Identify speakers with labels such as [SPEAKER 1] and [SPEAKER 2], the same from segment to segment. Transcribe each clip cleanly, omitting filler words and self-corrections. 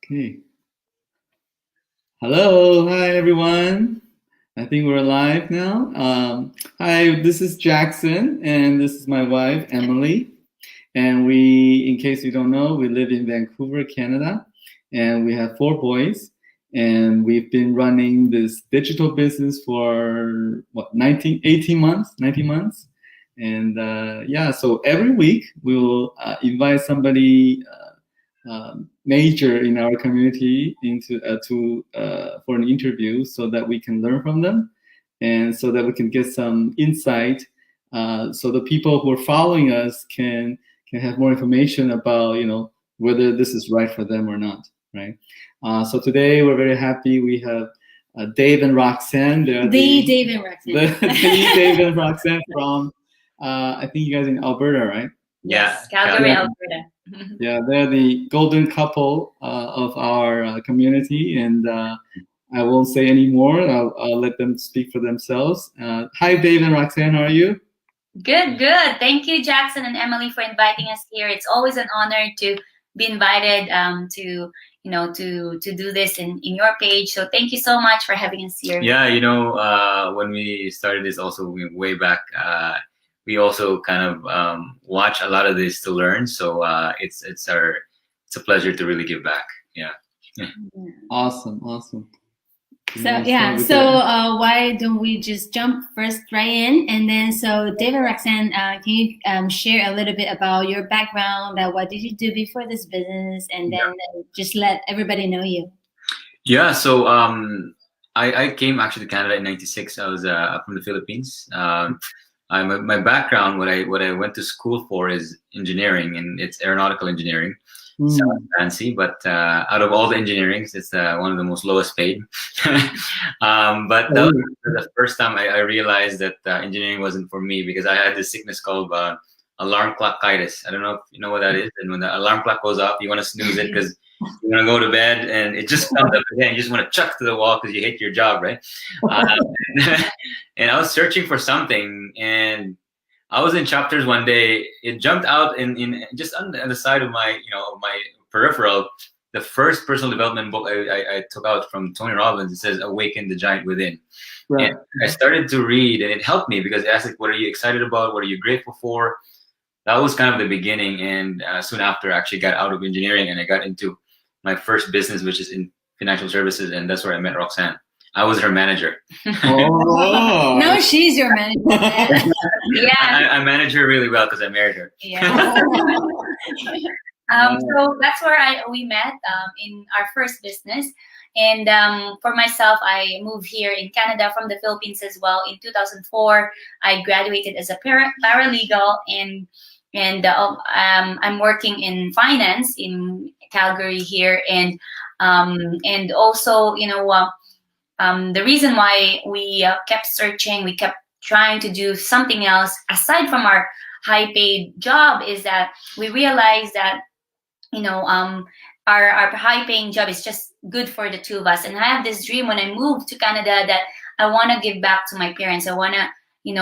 [SPEAKER 1] Okay. Hello. Hi, everyone. I think we're live now. Hi, this is Jackson, and this is my wife, Emily. And we, in case you don't know, we live in Vancouver, Canada, and we have 4 boys. And we've been running this digital business for, 19 months. And so every week we will invite somebody major in our community for an interview so that we can learn from them and so that we can get some insight so the people who are following us can have more information about whether this is right for them or not, right? So today we're very happy we have Dave and Roxanne. They're
[SPEAKER 2] Dave and Roxanne.
[SPEAKER 1] Dave and Roxanne from I think you guys in Alberta, right?
[SPEAKER 2] Yes, Calgary, Alberta.
[SPEAKER 1] Yeah, they're the golden couple of our community, and I won't say any more. I'll let them speak for themselves. Hi, Dave and Roxanne, how are you?
[SPEAKER 2] Good. Thank you, Jackson and Emily, for inviting us here. It's always an honor to be invited to do this in your page. So thank you so much for having us here.
[SPEAKER 3] Yeah, when we started this also way back, we also kind of watch a lot of this to learn. So it's a pleasure to really give back. Yeah.
[SPEAKER 1] Awesome.
[SPEAKER 2] So why don't we just jump right in, and then so Dave and Roxanne, can you share a little bit about your background, what did you do before this business, and then just let everybody know you.
[SPEAKER 3] Yeah, so I came actually to Canada in '96. I was from the Philippines. My background, what I went to school for is engineering, and it's aeronautical engineering. Sounds fancy, but out of all the engineerings, it's one of the most lowest paid. But that was the first time I realized that engineering wasn't for me, because I had this sickness called alarm clockitis. I don't know if you know what that is. And when the alarm clock goes off, you want to snooze it because you want to go to bed, and it just comes up again. You just want to chuck to the wall because you hate your job, right? And I was searching for something, and I was in Chapters one day. It jumped out in just on the side of my my peripheral. The first personal development book I took out from Tony Robbins. It says "Awaken the Giant Within." Right. And I started to read, and it helped me because it asked, like, what are you excited about? What are you grateful for? That was kind of the beginning. And soon after, I actually got out of engineering and I got into my first business, which is in financial services, and that's where I met Roxanne. I was her manager.
[SPEAKER 1] Oh.
[SPEAKER 2] No, she's your manager. Yeah.
[SPEAKER 3] I manage her really well because I married her.
[SPEAKER 2] Yeah. So that's where we met in our first business. And for myself, I moved here in Canada from the Philippines as well. In 2004, I graduated as a paralegal, and I'm working in finance in Calgary here. And also, the reason why we kept searching, we kept trying to do something else aside from our high-paid job, is that we realized that our high-paying job is just good for the two of us. And I have this dream when I moved to Canada that I want to give back to my parents. I want to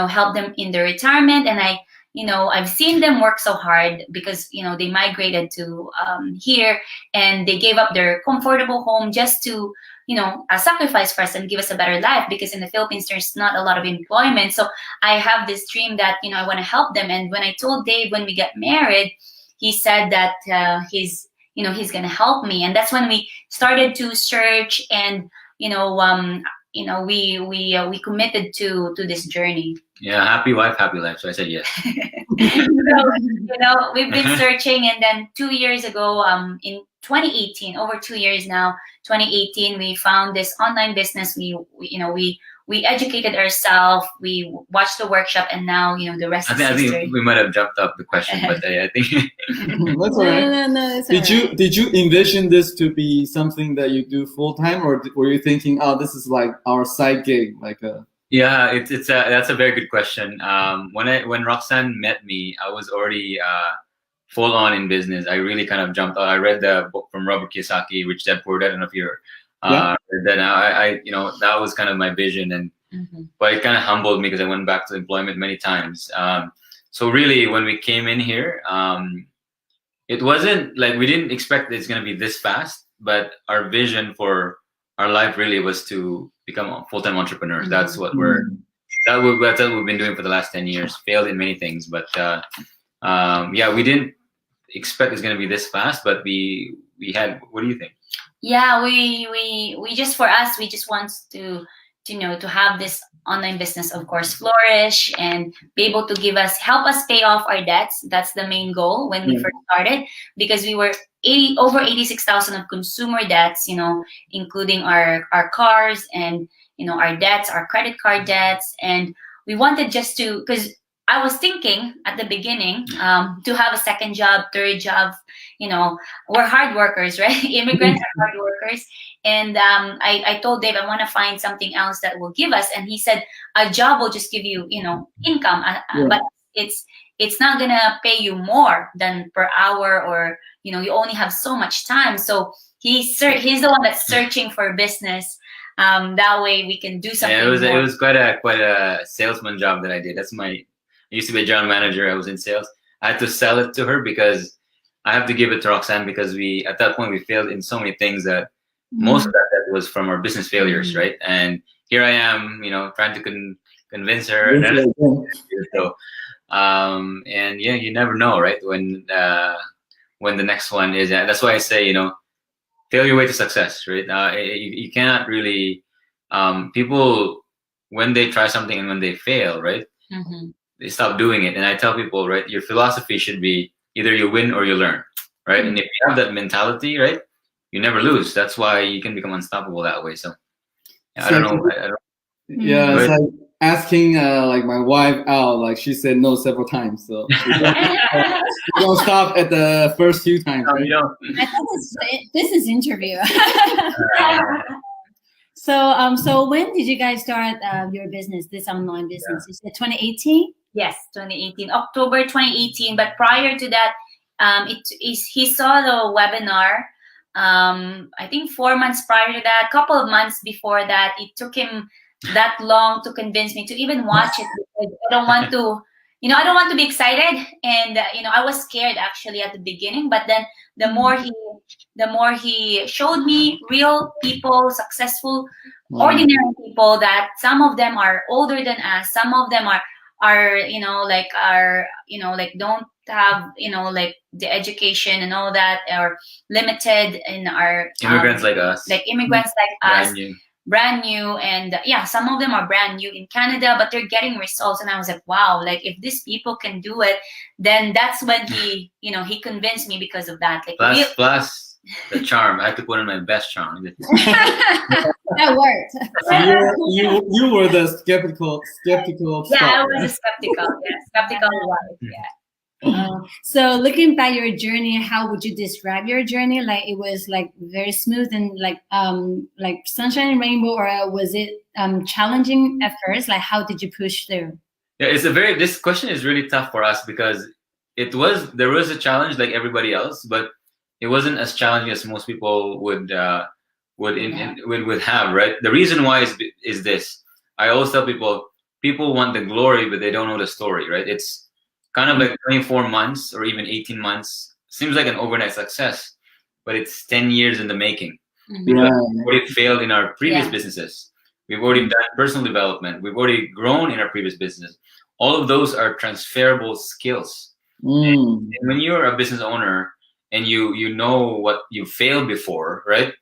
[SPEAKER 2] help them in their retirement. And I've seen them work so hard because they migrated to here, and they gave up their comfortable home just to sacrifice for us and give us a better life, because in the Philippines there's not a lot of employment. So I have this dream that I want to help them. And when I told Dave when we got married, he said that he's gonna help me, and that's when we started to search, and we committed to this journey.
[SPEAKER 3] Yeah, happy wife, happy life. So I said yes.
[SPEAKER 2] So we've been searching, and then 2 years ago, in 2018, over 2 years now, 2018, we found this online business. We educated ourselves. We watched the workshop, and now the rest is history.
[SPEAKER 3] I think we might have jumped up the question, but I think
[SPEAKER 1] that's all right.
[SPEAKER 2] No,
[SPEAKER 1] did you envision this to be something that you do full time, or were you thinking, oh, this is like our side gig, like a?
[SPEAKER 3] Yeah, that's a very good question. When Roxanne met me, I was already full on in business. I really kind of jumped out. I read the book from Robert Kiyosaki, Rich Dad Poor Dad. I don't know if you're then I that was kind of my vision, and but it kind of humbled me because I went back to employment many times. So really, when we came in here, it wasn't like we didn't expect that it's going to be this fast, but our vision for our life really was to become full-time entrepreneurs. That's what that's what we've been doing for the last 10 years. Failed in many things, but yeah, we didn't expect it's going to be this fast, but we had. What do you think?
[SPEAKER 2] Yeah, we just, for us, we just want to to have this online business, of course, flourish and be able to help us pay off our debts. That's the main goal when we first started, because we were over 86,000 of consumer debts, including our cars and our debts, our credit card debts. And we wanted just to, because I was thinking at the beginning to have a second job, third job. We're hard workers, right? Immigrants are hard workers. And I told Dave, I want to find something else that will give us. And he said, a job will just give you, income, but it's not gonna pay you more than per hour, or you only have so much time. So he's the one that's searching for business. That way we can do something.
[SPEAKER 3] Yeah, it was quite a salesman job that I did. I used to be a general manager. I was in sales. I had to sell it to her because I have to give it to Roxanne, because at that point we failed in so many things that most of that was from our business failures, right? And here I am, trying to convince her. So, and yeah, you never know, right? When the next one is. That's why I say, fail your way to success, right? You cannot really. People, when they try something and when they fail, right? They stop doing it. And I tell people, right, your philosophy should be either you win or you learn, right? And if you have that mentality, right, you never lose. That's why you can become unstoppable that way. So, yeah, I don't know.
[SPEAKER 1] Yeah, it's like asking like my wife out. Like she said no several times. So you don't stop at the first few times. Right?
[SPEAKER 4] I thought this is interview. So when did you guys start your business, this online business? Is it 2018?
[SPEAKER 2] Yes, 2018, October 2018. But prior to that, he saw the webinar. I think 4 months prior to that, couple of months before that, it took him that long to convince me to even watch it, because I don't want to, I don't want to be excited. And, I was scared actually at the beginning, but then the more he showed me real people, successful, ordinary people, that some of them are older than us, some of them are don't have, the education and all that, or limited in our
[SPEAKER 3] immigrants like us,
[SPEAKER 2] brand new, and some of them are brand new in Canada, but they're getting results. And I was like, wow, like if these people can do it, then that's when he convinced me because of that. Like
[SPEAKER 3] plus the charm. I had to put in my best charm.
[SPEAKER 4] That worked.
[SPEAKER 1] You were the skeptical.
[SPEAKER 2] Yeah, I was a skeptical. Yeah, skeptical wife. Yeah.
[SPEAKER 4] So looking back your journey, how would you describe your journey? Like it was like very smooth and like sunshine and rainbow, or was it challenging at first? Like how did you push through?
[SPEAKER 3] Yeah, this question is really tough for us, because there was a challenge like everybody else, but it wasn't as challenging as most people would have, right? The reason why is this. I always tell people want the glory, but they don't know the story, right? It's kind of like 24 months or even 18 months. Seems like an overnight success, but it's 10 years in the making. Because we've already failed in our previous businesses. We've already done personal development. We've already grown in our previous business. All of those are transferable skills. And when you're a business owner and you know what you failed before, right?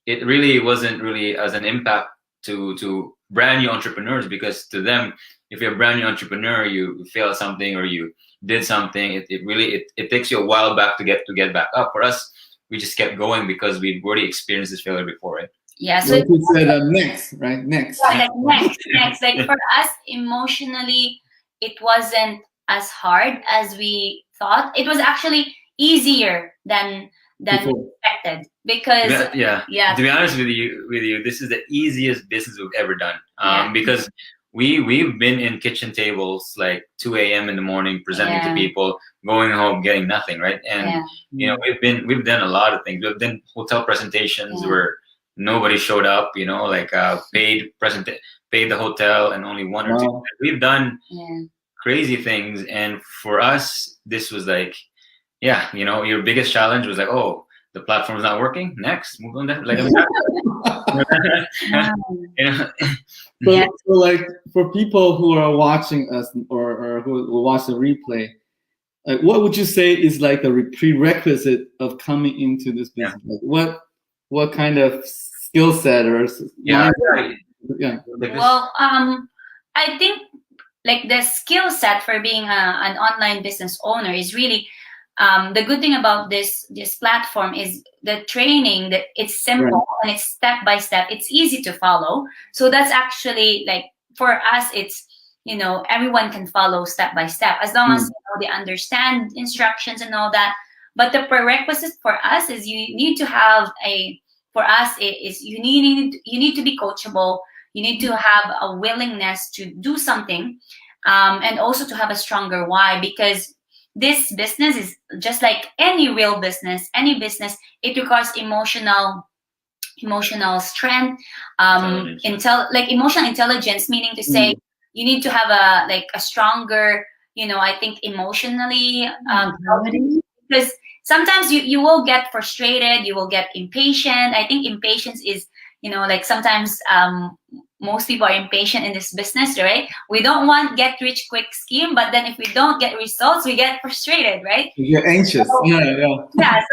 [SPEAKER 3] It really wasn't really as an impact to brand new entrepreneurs, because to them, if you're a brand new entrepreneur, you fail at something or you did something, it takes you a while back to get back up. For us, we just kept going because we've already experienced this failure before, right?
[SPEAKER 2] Yeah. So
[SPEAKER 1] like you said, next, right? Next.
[SPEAKER 2] Yeah, next. Like for us, emotionally, it wasn't as hard as we thought. It was actually easier than expected, because
[SPEAKER 3] to be honest with you, this is the easiest business we've ever done. Because we've been in kitchen tables like 2 a.m. in the morning, presenting to people, going home, getting nothing, right? And we've done a lot of things. We've done hotel presentations where nobody showed up, paid the hotel and only one or two. We've done crazy things, and for us, this was like, your biggest challenge was like, the platform's not working. Next, move on.
[SPEAKER 1] So like for people who are watching us or who will watch the replay, like what would you say is like a prerequisite of coming into this business? Like what kind of skill set or
[SPEAKER 2] Well, I think like the skill set for being an online business owner is really the good thing about this platform is the training, that it's simple and it's step by step. It's easy to follow. So that's actually like for us, it's, you know, everyone can follow step by step as long as they understand instructions and all that. But the prerequisite for us is you need to have you need to be coachable. You need to have a willingness to do something, and also to have a stronger why, because this business is just like any real business, any business. It requires emotional strength, emotional intelligence, meaning to say you need to have a stronger, you know, I think emotionally, because sometimes you will get frustrated, you will get impatient. I think impatience is, you know, like sometimes most people are impatient in this business, right? We don't want get rich quick scheme, but then if we don't get results, we get frustrated, right?
[SPEAKER 1] You get anxious.
[SPEAKER 2] So,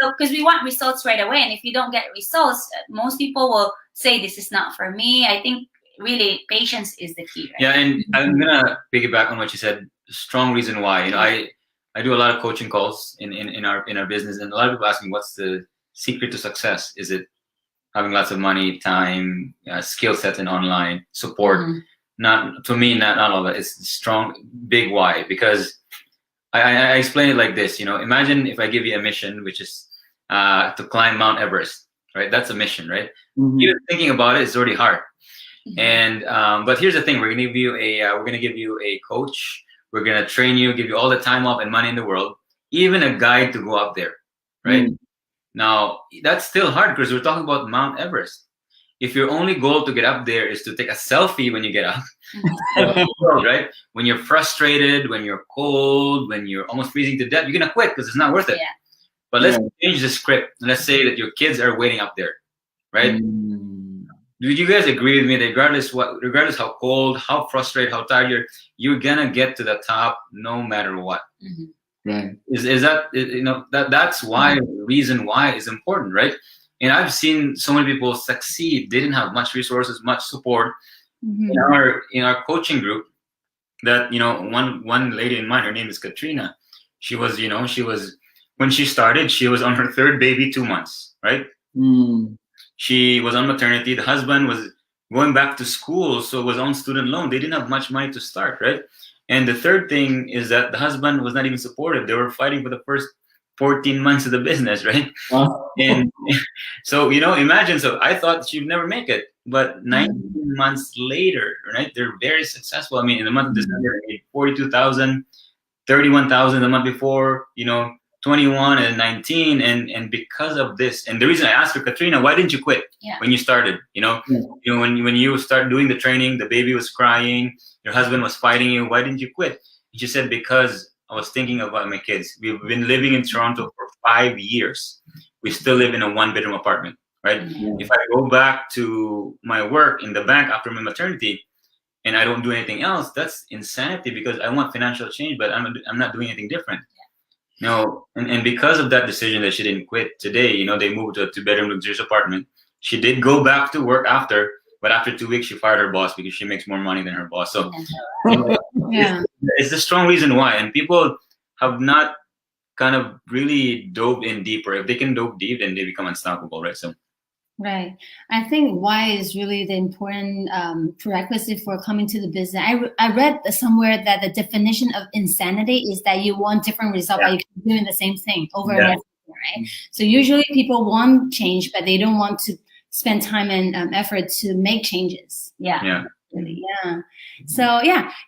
[SPEAKER 2] so because we want results right away, and if you don't get results, most people will say this is not for me. I think really patience is the key, right?
[SPEAKER 3] Yeah, and I'm gonna piggyback on what you said. Strong reason why. You know, I do a lot of coaching calls in our business, and a lot of people ask me, what's the secret to success? Is it having lots of money, time, skill sets, and online support? Not to me, not all of it. It's strong, big why. Because I explain it like this. You know, imagine if I give you a mission, which is to climb Mount Everest, right? That's a mission, right? Even thinking about it is already hard. And but here's the thing: we're gonna give you a coach. We're gonna train you, give you all the time off and money in the world, even a guide to go up there, right? Now, that's still hard because we're talking about Mount Everest. If your only goal to get up there is to take a selfie when you get up, right? When you're frustrated, when you're cold, when you're almost freezing to death, you're going to quit because it's not worth it. Yeah. But let's change the script. Let's say that your kids are waiting up there, right? Do you guys agree with me that regardless how cold, how frustrated, how tired you're going to get to the top no matter what?
[SPEAKER 1] Right.
[SPEAKER 3] Is that, you know, that's why the reason why is important, right? And I've seen so many people succeed. They didn't have much resources, much support. In our coaching group, that, you know, one lady in mine, her name is Katrina. She was when she started, she was on her third baby, 2 months, right? She was on maternity. The husband was going back to school, so it was on student loan. They didn't have much money to start, right? And the third thing is that the husband was not even supportive. They were fighting for the first 14 months of the business, right? And so, you know, imagine, so I thought she'd never make it, but 19 months later, right, they're very successful. I mean, in the month of December, they made 42,000, 31,000 the month before, you know, 21 and 19. And because of this, and the reason I asked her, Katrina, why didn't you quit when you started? You know, when you start doing the training, the baby was crying, your husband was fighting you. Why didn't you quit? And she said, because I was thinking about my kids. We've been living in Toronto for 5 years. We still live in a 1-bedroom apartment, right? If I go back to my work in the bank after my maternity and I don't do anything else, that's insanity, because I want financial change, but I'm not doing anything different. No, and because of that decision that she didn't quit today, you know, they moved to a 2-bedroom luxurious apartment. She did go back to work after, but after 2 weeks, she fired her boss because she makes more money than her boss. So it's a strong reason why. And people have not kind of really dove in deeper. If they can dove deep, then they become unstoppable, right? So.
[SPEAKER 4] Right. I think why is really the important prerequisite for coming to the business. I read somewhere that the definition of insanity is that you want different results, but you keep doing the same thing over and over, right? So usually people want change, but they don't want to spend time and effort to make changes. So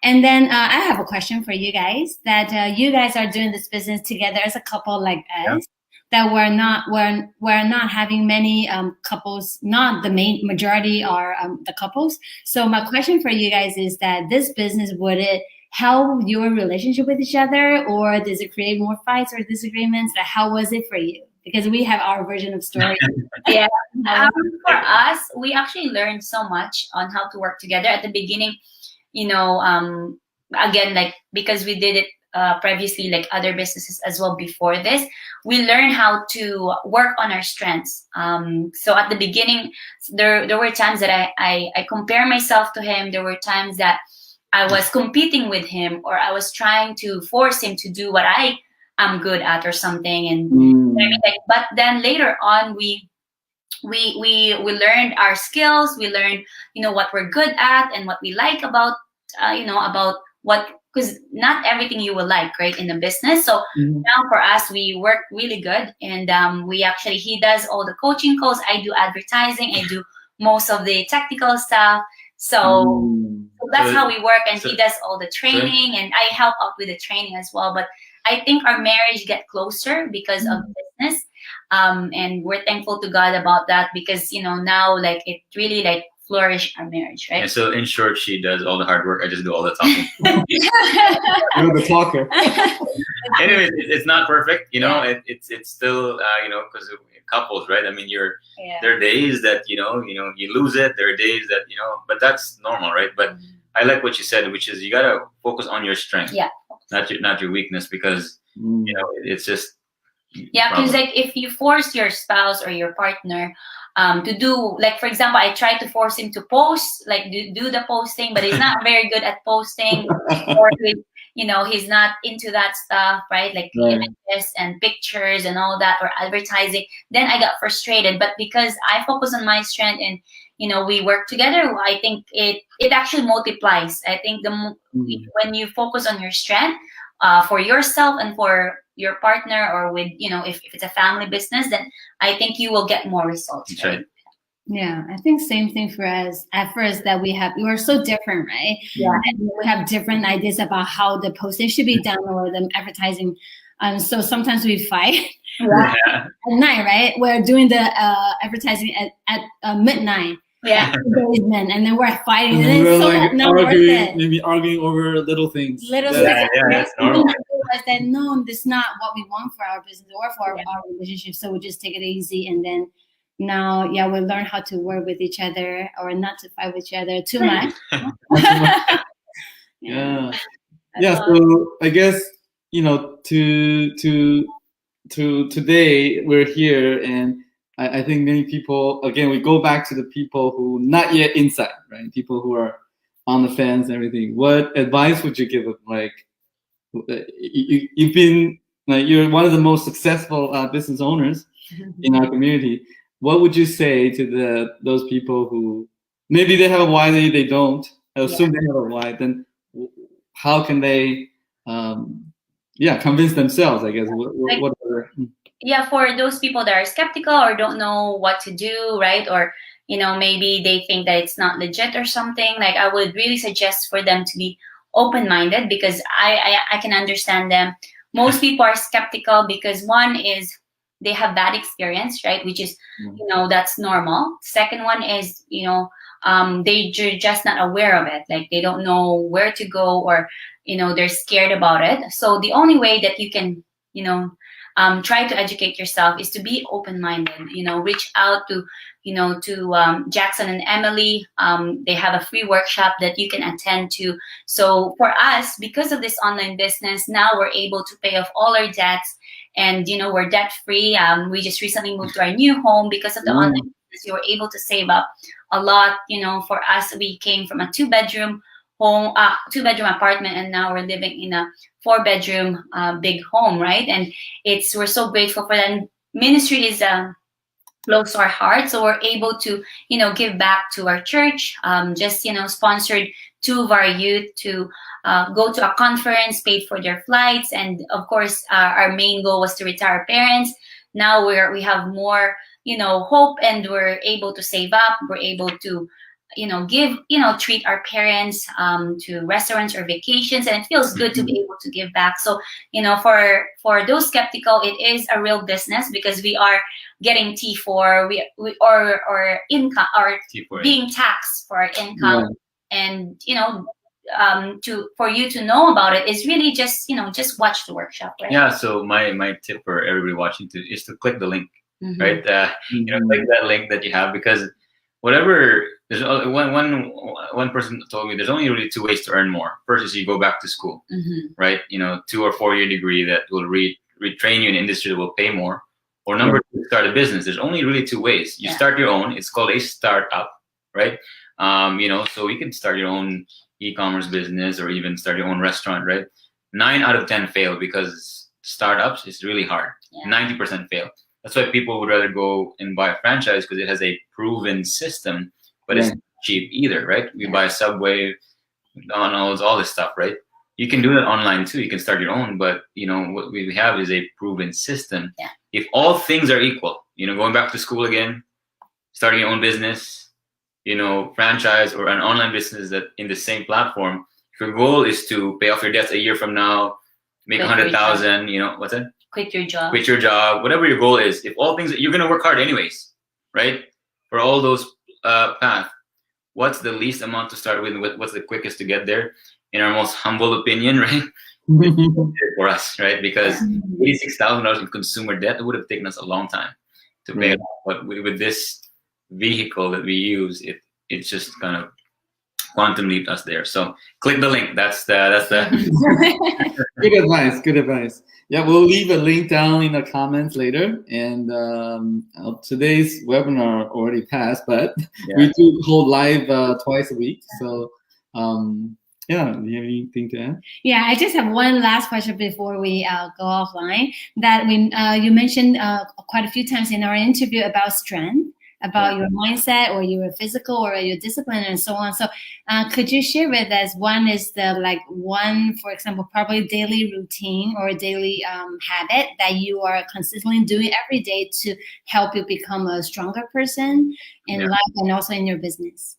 [SPEAKER 4] and then I have a question for you guys, that you guys are doing this business together as a couple like us. That we're not having many couples, not the main majority are the couples. So my question for you guys is that this business, would it help your relationship with each other, or does it create more fights or disagreements? How was it for you because we have our version of story.
[SPEAKER 2] Yeah. For us, we actually learned so much on how to work together at the beginning. Again, like, because we did it previously, like other businesses as well before this, we learned how to work on our strengths. So at the beginning, there were times that I compare myself to him. There were times that I was competing with him, or I was trying to force him to do what I am good at or something. And but then later on, we learned our skills. We learned, what we're good at and what we like about what, because not everything you will like, right, in the business. So now for us, we work really good, and he does all the coaching calls. I do advertising. I do most of the technical stuff. So that's how we work, and he does all the training, and I help out with the training as well. But I think our marriage get closer because of business, and we're thankful to God about that, because now, like, it really, like, flourish our marriage, right?
[SPEAKER 3] Yeah, so in short, she does all the hard work. I just do all the talking.
[SPEAKER 1] You're the talker.
[SPEAKER 3] Anyway, it's not perfect, it's still, because couples, right? I mean, there are days that, you lose it. There are days that, but that's normal, right? But I like what you said, which is you got to focus on your strength, not your weakness, because, it's just.
[SPEAKER 2] Yeah, because like if you force your spouse or your partner to do, like, for example, I try to force him to post, like do the posting, but he's not very good at posting, or he's not into that stuff, right? Like images and pictures and all that, or advertising. Then I got frustrated, but because I focus on my strength and we work together, I think it actually multiplies. I think when you focus on your strength for yourself and for your partner, or with if it's a family business, then I think you will get more results.
[SPEAKER 3] That's right.
[SPEAKER 4] Yeah, I think same thing for us. At first, that we were so different, right?
[SPEAKER 2] Yeah.
[SPEAKER 4] And we have different ideas about how the posting should be done, or the advertising. So sometimes we fight at night, right? We're doing the advertising at midnight.
[SPEAKER 2] Yeah.
[SPEAKER 4] And then we're fighting, and
[SPEAKER 1] then
[SPEAKER 4] it's so
[SPEAKER 1] like
[SPEAKER 4] not worth it.
[SPEAKER 1] maybe arguing over little things.
[SPEAKER 3] That's normal.
[SPEAKER 4] I said, no, this is not what we want for our business or for our relationship. So we just take it easy, and then now, we learn how to work with each other, or not to fight with each other too much.
[SPEAKER 1] Yeah. So I guess to today we're here, and I think many people, again, we go back to the people who not yet inside, right? People who are on the fence and everything. What advice would you give them? Like, you've been, like, you're one of the most successful business owners in our community. What would you say to those people who maybe they have a why, they don't? I assume they have a why. Then how can they, convince themselves? I guess.
[SPEAKER 2] For those people that are skeptical or don't know what to do, right? Or maybe they think that it's not legit or something. Like, I would really suggest for them to be open-minded, because I can understand them. Most people are skeptical because one is they have bad experience, right? Which is, that's normal. Second one is, they're just not aware of it. Like, they don't know where to go, or, they're scared about it. So the only way that you can, try to educate yourself is to be open-minded. Reach out to Jackson and Emily. They have a free workshop that you can attend to. So for us, because of this online business, now we're able to pay off all our debts, and we're debt-free. We just recently moved to our new home because of the online business. We were able to save up a lot. For us, we came from a two-bedroom apartment, and now we're living in a 4-bedroom big home, right? And we're so grateful for that. Ministry is close to our heart, so we're able to give back to our church. Just sponsored 2 of our youth to go to a conference, paid for their flights, and of course our main goal was to retire our parents. Now we have more hope, and we're able to save up. We're able to give, treat our parents to restaurants or vacations, and it feels good to be able to give back. So, for those skeptical, it is a real business, because we are getting T4, or income, or
[SPEAKER 3] T4,
[SPEAKER 2] being taxed for our income, and for you to know about it is really just just watch the workshop, right?
[SPEAKER 3] Yeah. So my tip for everybody watching is to click the link,
[SPEAKER 2] Mhm.
[SPEAKER 3] right? Click that link that you have, because whatever, there's one person told me there's only really two ways to earn more. First is you go back to school,
[SPEAKER 2] Mhm.
[SPEAKER 3] right? 2 or 4 year degree that will retrain you in an industry that will pay more. Or number two, start a business. There's only really two ways. You start your own. It's called a startup, right? So you can start your own e-commerce business or even start your own restaurant, right? 9 out of 10 fail because startups is really hard.
[SPEAKER 2] Yeah.
[SPEAKER 3] 90% fail. That's why people would rather go and buy a franchise, because it has a proven system, but it's not cheap either, right? We buy Subway, McDonald's, all this stuff, right? You can do that online too. You can start your own, but what we have is a proven system.
[SPEAKER 2] Yeah.
[SPEAKER 3] If all things are equal, going back to school again, starting your own business, franchise or an online business that in the same platform, if your goal is to pay off your debts a year from now, make 100,000, what's that?
[SPEAKER 2] Quit your job.
[SPEAKER 3] Quit your job, whatever your goal is. If all things, you're gonna work hard anyways, right? For all those paths, what's the least amount to start with? What's the quickest to get there? In our most humble opinion, right? For us, right? Because $86,000 in consumer debt, it would have taken us a long time to pay it off. But with this vehicle that we use, it's just kind of quantum leaped us there. So click the link. That's the
[SPEAKER 1] Good advice. Yeah, we'll leave a link down in the comments later. And today's webinar already passed, but we do hold live twice a week. So do you have anything to add?
[SPEAKER 4] Yeah, I just have one last question before we go offline. That you mentioned quite a few times in our interview about strength, about your mindset or your physical or your discipline and so on. So could you share with us, one is for example, probably daily routine or daily habit that you are consistently doing every day to help you become a stronger person in life and also in your business?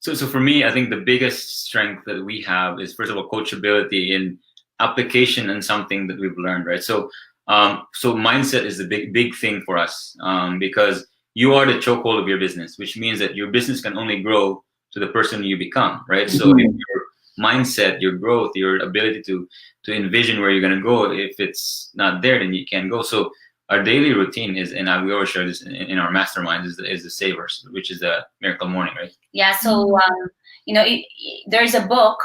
[SPEAKER 3] So for me, I think the biggest strength that we have is, first of all, coachability in application and something that we've learned, right? So mindset is the big thing for us, because you are the chokehold of your business, which means that your business can only grow to the person you become, right? So if your mindset, your growth, your ability to envision where you're going to go, if it's not there, then you can't go. So our daily routine is, and we always share this in our mastermind, is the savers, which is the Miracle Morning, right?
[SPEAKER 2] Yeah. So there's a book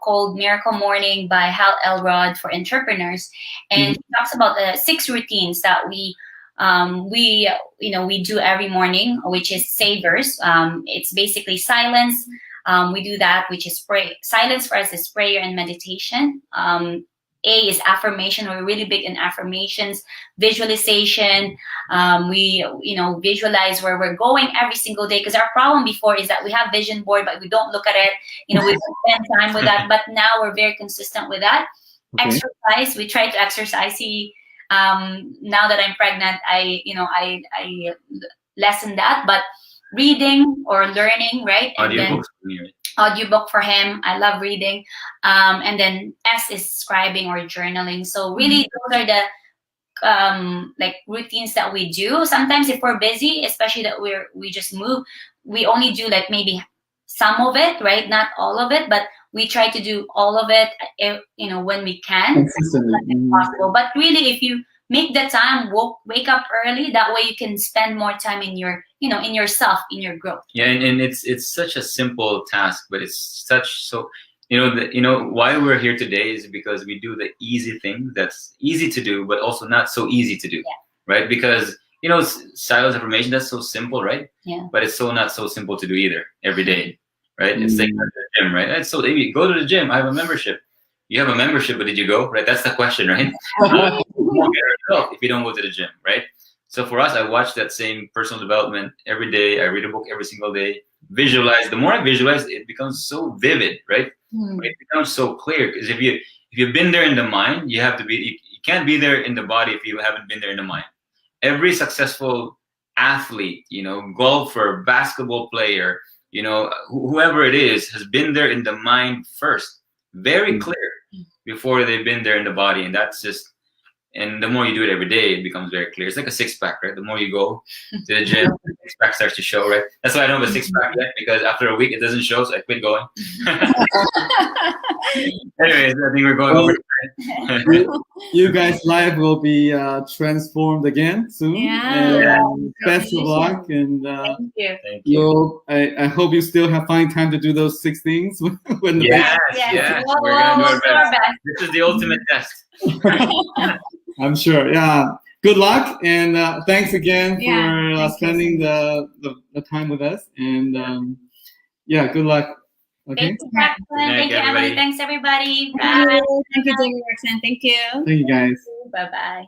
[SPEAKER 2] called Miracle Morning by Hal Elrod for entrepreneurs, and he talks about the 6 routines that we do every morning, which is savers. It's basically silence. We do that, which is pray. Silence for us is prayer and meditation. A is affirmation. We're really big in affirmations, visualization. We visualize where we're going every single day, because our problem before is that we have vision board, but we don't look at it. We don't spend time with that. But now we're very consistent with that. Okay. Exercise. We try to exercise. Now that I'm pregnant, I lessen that. But reading or learning, right? Audiobook for him. I love reading. And then S is scribing or journaling. So really, those are the routines that we do. Sometimes if we're busy, especially that we just move, we only do maybe some of it, right? Not all of it, but we try to do all of it, when we can, if possible. But really, if you make the time, wake up early. That way, you can spend more time in your, in yourself, in your growth.
[SPEAKER 3] Yeah, and it's such a simple task, but it's why we're here today is because we do the easy thing that's easy to do, but also not so easy to do, right? Because silence affirmation, that's so simple, right?
[SPEAKER 2] Yeah.
[SPEAKER 3] But it's not so simple to do either every day, right? It's like the gym, right? It's so easy. Go to the gym. I have a membership. You have a membership, but did you go? Right? That's the question, right? You won't get a result if you don't go to the gym, right? So for us, I watch that same personal development every day. I read a book every single day. Visualize. The more I visualize, it becomes so vivid, right? It becomes so clear. Because if you've been there in the mind, you have to be. You can't be there in the body if you haven't been there in the mind. Every successful athlete, golfer, basketball player, whoever it is, has been there in the mind first, very clear, before they've been there in the body. And that's just, And the more you do it every day, it becomes very clear. It's like a six-pack, right? The more you go to the gym, the six-pack starts to show, right? That's why I don't have a six-pack yet, because after a week, it doesn't show, so I quit going. Anyways, I think we're going over time.
[SPEAKER 1] You guys' life will be transformed again soon.
[SPEAKER 4] Yeah.
[SPEAKER 1] And best of luck. And
[SPEAKER 2] Thank you.
[SPEAKER 3] Thank you.
[SPEAKER 1] I hope you still find time to do those 6 things when the
[SPEAKER 3] Yes,
[SPEAKER 2] Yes.
[SPEAKER 3] yes.
[SPEAKER 2] We'll
[SPEAKER 3] We're going to do
[SPEAKER 2] do our
[SPEAKER 3] our best.
[SPEAKER 2] best.
[SPEAKER 3] This is the ultimate test.
[SPEAKER 1] I'm sure. Yeah. Good luck, and thanks again for
[SPEAKER 4] Yeah, thank you
[SPEAKER 1] spending
[SPEAKER 4] so
[SPEAKER 1] the time with us. And yeah, good luck. Okay.
[SPEAKER 2] Thank you, Jacqueline. Thank you,
[SPEAKER 3] everybody.
[SPEAKER 2] Emily. Thanks, everybody.
[SPEAKER 4] Thank
[SPEAKER 2] Bye.
[SPEAKER 4] you. Thank you, Dave and Roxanne. Thank you.
[SPEAKER 1] Thank you, guys.
[SPEAKER 2] Bye-bye.